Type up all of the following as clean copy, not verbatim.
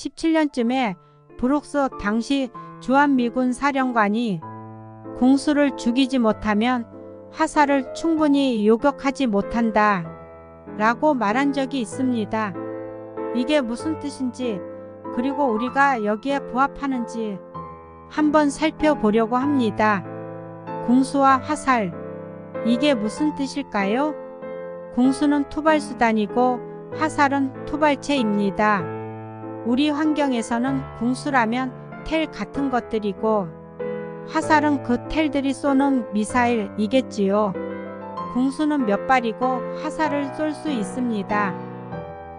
17년쯤에 브룩스 당시 주한미군 사령관이 공수를 죽이지 못하면 화살을 충분히 요격하지 못한다 라고 말한 적이 있습니다. 이게 무슨 뜻인지, 그리고 우리가 여기에 부합하는지 한번 살펴보려고 합니다. 공수와 화살, 이게 무슨 뜻일까요? 공수는 투발수단이고 화살은 투발체입니다. 우리 환경에서는 공수라면 텔 같은 것들이고 화살은 그 텔들이 쏘는 미사일이겠지요. 공수는 몇 발이고 화살을 쏠 수 있습니다.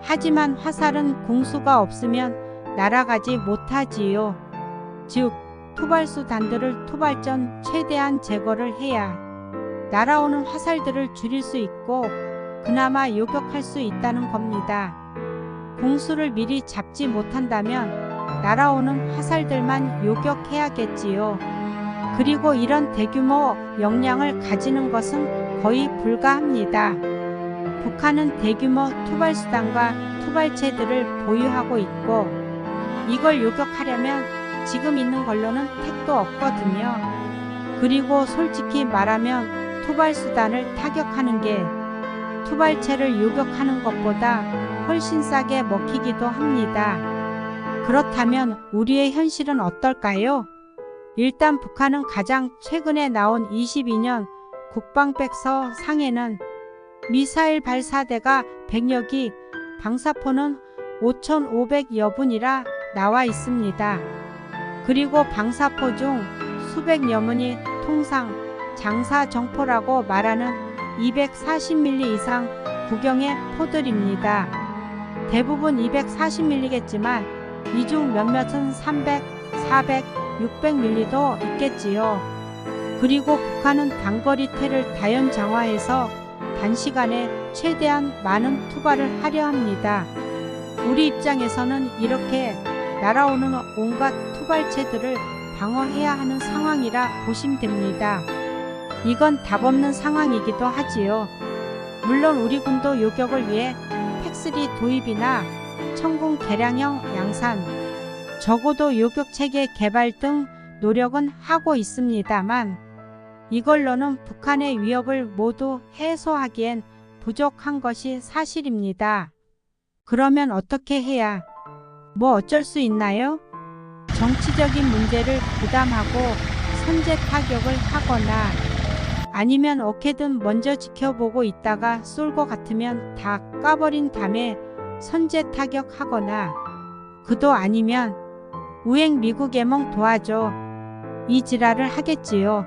하지만 화살은 공수가 없으면 날아가지 못하지요. 즉, 투발수단들을 투발 전 최대한 제거를 해야 날아오는 화살들을 줄일 수 있고 그나마 요격할 수 있다는 겁니다. 공수를 미리 잡지 못한다면 날아오는 화살들만 요격해야겠지요. 그리고 이런 대규모 역량을 가지는 것은 거의 불가합니다. 북한은 대규모 투발수단과 투발체들을 보유하고 있고 이걸 요격하려면 지금 있는 걸로는 택도 없거든요. 그리고 솔직히 말하면 투발수단을 타격하는 게 투발체를 요격하는 것보다 훨씬 싸게 먹히기도 합니다. 그렇다면 우리의 현실은 어떨까요? 일단 북한은 가장 최근에 나온 22년 국방백서 상에는 미사일 발사대가 100여 기, 방사포는 5,500여 분이라 나와 있습니다. 그리고 방사포 중 수백여 문이 통상 장사정포라고 말하는 240mm 이상 구경의 포들입니다. 대부분 240mm겠지만 이 중 몇몇은 300, 400, 600mm도 있겠지요. 그리고 북한은 단거리 텔을 다연장화해서 단시간에 최대한 많은 투발을 하려 합니다. 우리 입장에서는 이렇게 날아오는 온갖 투발체들을 방어해야 하는 상황이라 보시면 됩니다. 이건 답없는 상황이기도 하지요. 물론 우리 군도 요격을 위해 팩3 도입이나 천궁 개량형 양산, 적어도 요격체계 개발 등 노력은 하고 있습니다만 이걸로는 북한의 위협을 모두 해소하기엔 부족한 것이 사실입니다. 그러면 어떻게 해야, 뭐 어쩔 수 있나요? 정치적인 문제를 부담하고 선제 타격을 하거나 아니면 어떻게든 먼저 지켜보고 있다가 쏠 것 같으면 다 까버린 다음에 선제 타격하거나 그도 아니면 우행 미국 예몽 도와줘 이 지랄을 하겠지요.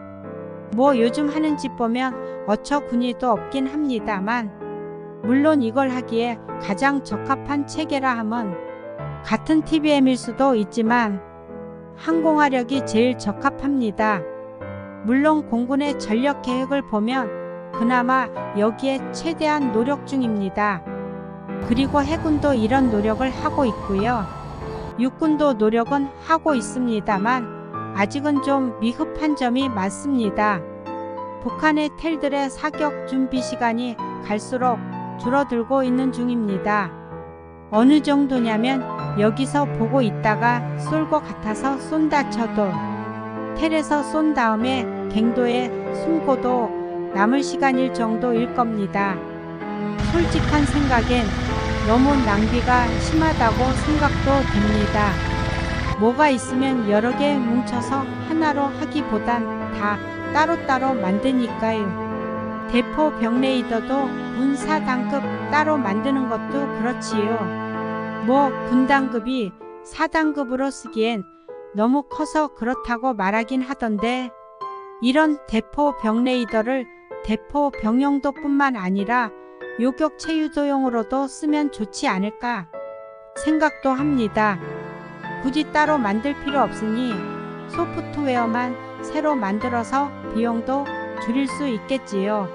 뭐 요즘 하는 짓 보면 어처구니도 없긴 합니다만 물론 이걸 하기에 가장 적합한 체계라 함은 같은 TBM일 수도 있지만 항공화력이 제일 적합합니다. 물론 공군의 전력 계획을 보면 그나마 여기에 최대한 노력 중입니다. 그리고 해군도 이런 노력을 하고 있고요. 육군도 노력은 하고 있습니다만 아직은 좀 미흡한 점이 많습니다. 북한의 텔들의 사격 준비 시간이 갈수록 줄어들고 있는 중입니다. 어느 정도냐면 여기서 보고 있다가 쏠 것 같아서 쏜다 쳐도 텔에서 쏜 다음에 갱도에 숨고도 남을 시간일 정도일 겁니다. 솔직한 생각엔 너무 낭비가 심하다고 생각도 됩니다. 뭐가 있으면 여러 개 뭉쳐서 하나로 하기보단 다 따로따로 만드니까요. 대포 병레이더도 군 4단급 따로 만드는 것도 그렇지요. 뭐 군단급이 4단급으로 쓰기엔 너무 커서 그렇다고 말하긴 하던데 이런 대포 병레이더를 대포 병용도뿐만 아니라 요격 체유도용으로도 쓰면 좋지 않을까 생각도 합니다. 굳이 따로 만들 필요 없으니 소프트웨어만 새로 만들어서 비용도 줄일 수 있겠지요.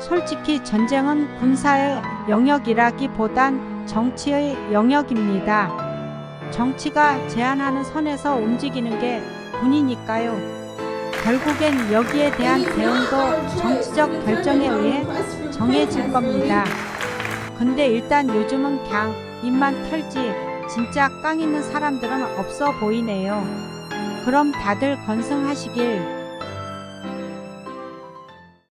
솔직히 전쟁은 군사의 영역이라기보단 정치의 영역입니다. 정치가 제한하는 선에서 움직이는 게 군이니까요. 결국엔 여기에 대한 대응도 정치적 결정에 의해 정해질 겁니다. 근데 일단 요즘은 그냥 입만 털지 진짜 깡 있는 사람들은 없어 보이네요. 그럼 다들 건승하시길